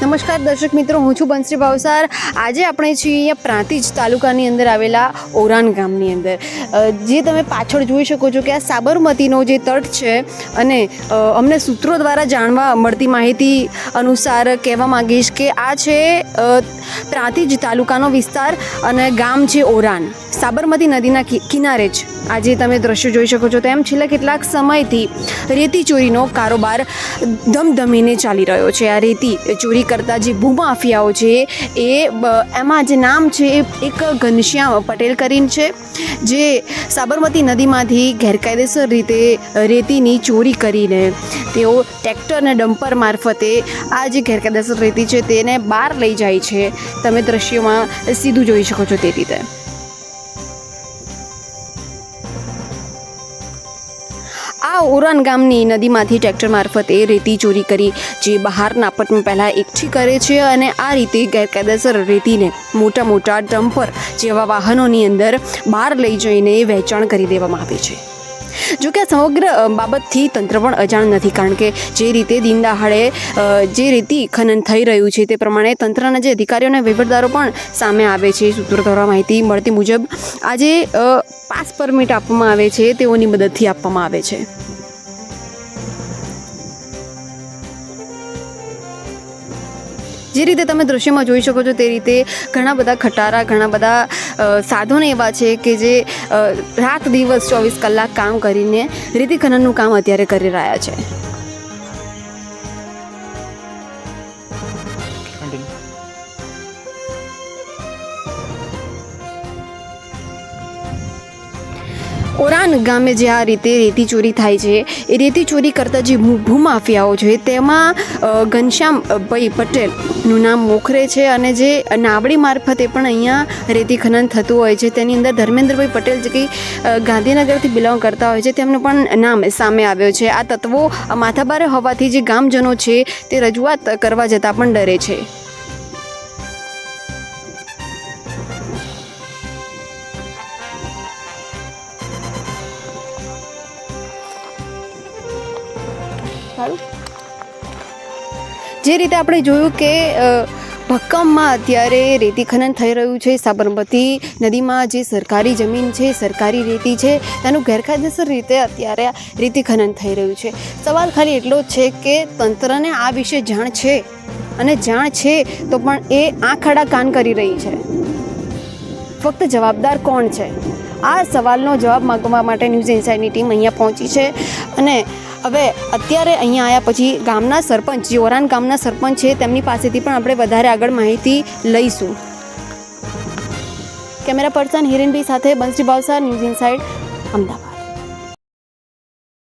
નમસ્કાર દર્શક મિત્રો, હું છું બંસરી ભાવસાર। આજે આપણે છીએ અહીંયા પ્રાંતિજ તાલુકાની અંદર આવેલા ઓરાન ગામની અંદર। જે તમે પાછળ જોઈ શકો છો કે આ સાબરમતીનો જે તટ છે અને અમને સૂત્રો દ્વારા જાણવા મળતી માહિતી અનુસાર કહેવા માંગીશ કે આ છે પ્રાંતિજ તાલુકાનો વિસ્તાર અને ગામ છે ઓરાન। સાબરમતી નદીના કિનારે જ આજે તમે દ્રશ્યો જોઈ શકો છો તેમ છેલ્લા કેટલાક સમયથી રેતી ચોરીનો કારોબાર ધમધમીને ચાલી રહ્યો છે। આ રેતી ચોરી કરતા જે ભૂમાફિયાઓ છે એમાં જે નામ છે એ એક ઘનશ્યામ પટેલ કરીને છે, જે સાબરમતી નદીમાંથી ગેરકાયદેસર રીતે રેતીની ચોરી કરીને તેઓ ટ્રેક્ટર અને ડમ્પર મારફતે આ જે ગેરકાયદેસર રેતી છે તેને બહાર લઈ જાય છે। તમે દ્રશ્યોમાં સીધું જોઈ શકો છો તે રીતે। આ ઓરાન ગામની નદીમાંથી ટ્રેક્ટર મારફતે રેતી ચોરી કરી જે બહારના પટમાં પહેલાં એકઠી કરે છે અને આ રીતે ગેરકાયદેસર રેતીને મોટા મોટા ડમ્પર જેવા વાહનોની અંદર બહાર લઈ જઈને વેચાણ કરી દેવામાં આવે છે। જોકે આ સમગ્ર બાબતથી તંત્ર પણ અજાણ નથી, કારણ કે જે રીતે દિન દહાડે જે રેતી ખનન થઈ રહ્યું છે તે પ્રમાણે તંત્રના જે અધિકારીઓ અને વહીવટદારો પણ સામે આવે છે। સૂત્રો દ્વારા માહિતી મળતી મુજબ આજે પાસ પરમિટ આપવામાં આવે છે તેઓની મદદથી આપવામાં આવે છે। જે રીતે તમે દૃશ્યમાં જોઈ શકો છો તે રીતે ઘણા બધા ખટારા, ઘણા બધા સાધનો એવા છે કે જે રાત દિવસ 24 કલાક કામ કરીને રેતી ખનનનું કામ અત્યારે કરી રહ્યા છે। ઓરાન ગામે જે આ રીતે રેતી ચોરી થાય છે એ રેતી ચોરી કરતા જે ભૂમાફિયાઓ છે તેમાં ઘનશ્યામભાઈ પટેલનું નામ મોખરે છે અને જે નાવડી મારફતે પણ અહીંયા રેતી ખનન થતું હોય છે તેની અંદર ધર્મેન્દ્રભાઈ પટેલ જે કંઈ ગાંધીનગરથી બિલોંગ કરતા હોય છે તેમનું પણ નામ સામે આવ્યો છે। આ તત્વો માથાભારે હોવાથી જે ગામજનો છે તે રજૂઆત કરવા જતાં પણ ડરે છે। જે રીતે આપણે જોયું કે ભક્કમમાં અત્યારે રેતી ખનન થઈ રહ્યું છે। સાબરમતી નદીમાં જે સરકારી જમીન છે, સરકારી રેતી છે, તેનું ગેરકાયદેસર રીતે અત્યારે રેતી ખનન થઈ રહ્યું છે। સવાલ ખાલી એટલો જ છે કે તંત્રને આ વિશે જાણ છે અને જાણ છે તો પણ એ આંખ આડા કાન કરી રહી છે। ફક્ત જવાબદાર કોણ છે? આ સવાલનો જવાબ માંગવા માટે ન્યૂઝ ઇનસાઇડની ટીમ અહીંયા પહોંચી છે અને હવે અત્યારે અહીંયા આવ્યા પછી ગામના સરપંચ, જે ઓરાન ગામના સરપંચ છે તેમની પાસેથી પણ આપણે વધારે આગળ માહિતી લઈશું। કેમેરા પર્સન હિરેનભાઈ સાથે બંસરી ભાવસાર, ન્યૂઝ ઇનસાઇડ, અમદાવાદ।